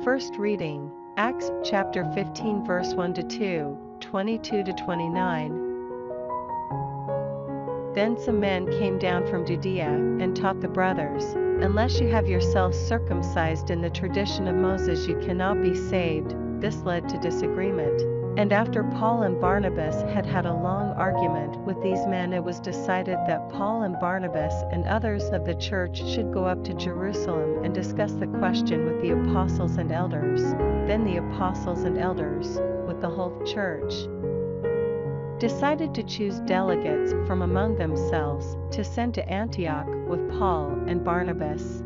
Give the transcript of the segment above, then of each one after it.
First reading, Acts chapter 15 verse 1 to 2, 22 to 29. Then some men came down from Judea and taught the brothers, "Unless you have yourselves circumcised in the tradition of Moses, you cannot be saved." This led to disagreement. And after Paul and Barnabas had had a long argument with these men, it was decided that Paul and Barnabas and others of the church should go up to Jerusalem and discuss the question with the apostles and elders. Then the apostles and elders, with the whole church, decided to choose delegates from among themselves to send to Antioch with Paul and Barnabas.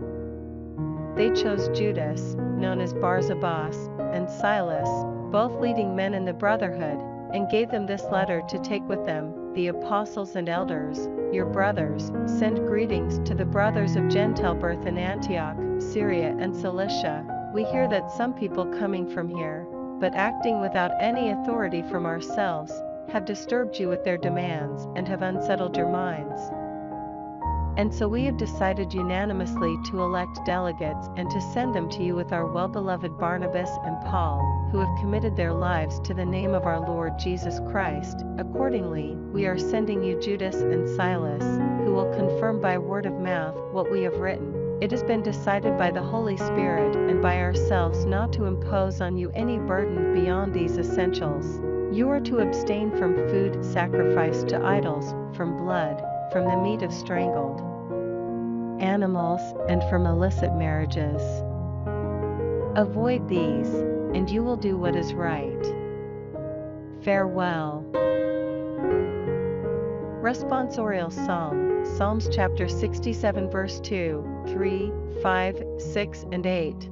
They chose Judas, known as Barsabas, and Silas, both leading men in the brotherhood, and gave them this letter to take with them. The apostles and elders, your brothers, send greetings to the brothers of Gentile birth in Antioch, Syria and Cilicia. We hear that some people coming from here, but acting without any authority from ourselves, have disturbed you with their demands and have unsettled your minds. And so we have decided unanimously to elect delegates and to send them to you with our well-beloved Barnabas and Paul, who have committed their lives to the name of our Lord Jesus Christ. Accordingly, we are sending you Judas and Silas, who will confirm by word of mouth what we have written. It has been decided by the Holy Spirit and by ourselves not to impose on you any burden beyond these essentials. You are to abstain from food sacrificed to idols, from blood, from the meat of strangled animals, and from illicit marriages. Avoid these, and you will do what is right. Farewell. Responsorial Psalm, Psalms chapter 67 verse 2, 3, 5, 6 and 8.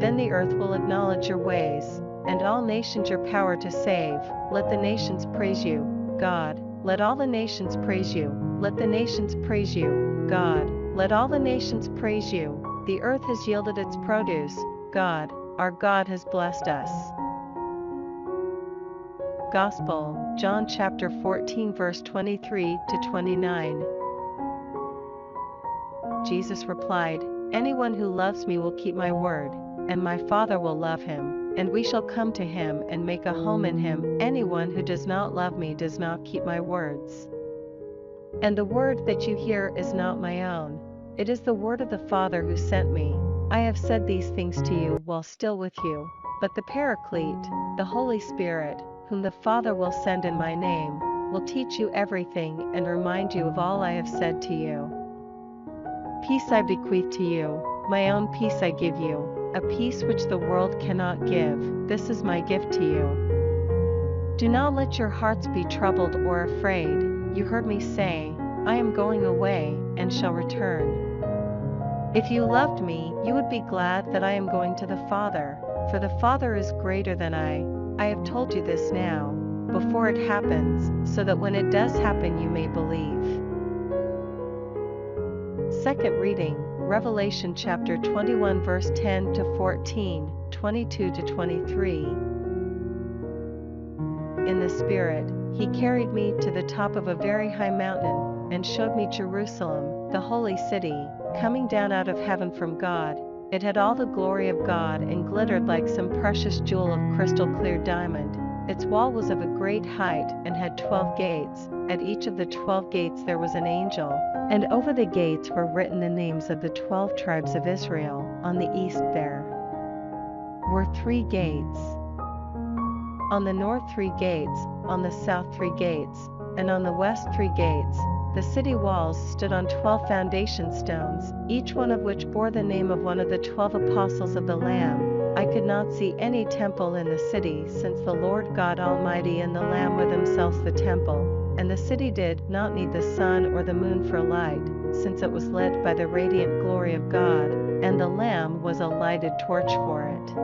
Then the earth will acknowledge your ways, and all nations your power to save. Let the nations praise you, God. Let all the nations praise you. Let the nations praise you, God. Let all the nations praise you. The earth has yielded its produce. God, our God has blessed us. Gospel, John chapter 14 verse 23 to 29. Jesus replied, "Anyone who loves me will keep my word, and my Father will love him, and we shall come to him and make a home in him. Anyone who does not love me does not keep my words. And the word that you hear is not my own. It is the word of the Father who sent me. I have said these things to you while still with you. But the Paraclete, the Holy Spirit, whom the Father will send in my name, will teach you everything and remind you of all I have said to you. Peace I bequeath to you, my own peace I give you, a peace which the world cannot give. This is my gift to you. Do not let your hearts be troubled or afraid. You heard me say, I am going away, and shall return. If you loved me, you would be glad that I am going to the Father, for the Father is greater than I. I have told you this now, before it happens, so that when it does happen you may believe." Second reading, Revelation chapter 21 verse 10 to 14, 22 to 23. In the Spirit, he carried me to the top of a very high mountain, and showed me Jerusalem, the holy city, coming down out of heaven from God. It had all the glory of God and glittered like some precious jewel of crystal clear diamond. Its wall was of a great height and had 12 gates. At each of the 12 gates there was an angel, and over the gates were written the names of the 12 tribes of Israel. On the east there were 3 gates. On the north 3 gates, on the south 3 gates, and on the west 3 gates. The city walls stood on 12 foundation stones, each one of which bore the name of one of the 12 apostles of the Lamb. I could not see any temple in the city, since the Lord God Almighty and the Lamb were themselves the temple, and the city did not need the sun or the moon for light, since it was lit by the radiant glory of God, and the Lamb was a lighted torch for it.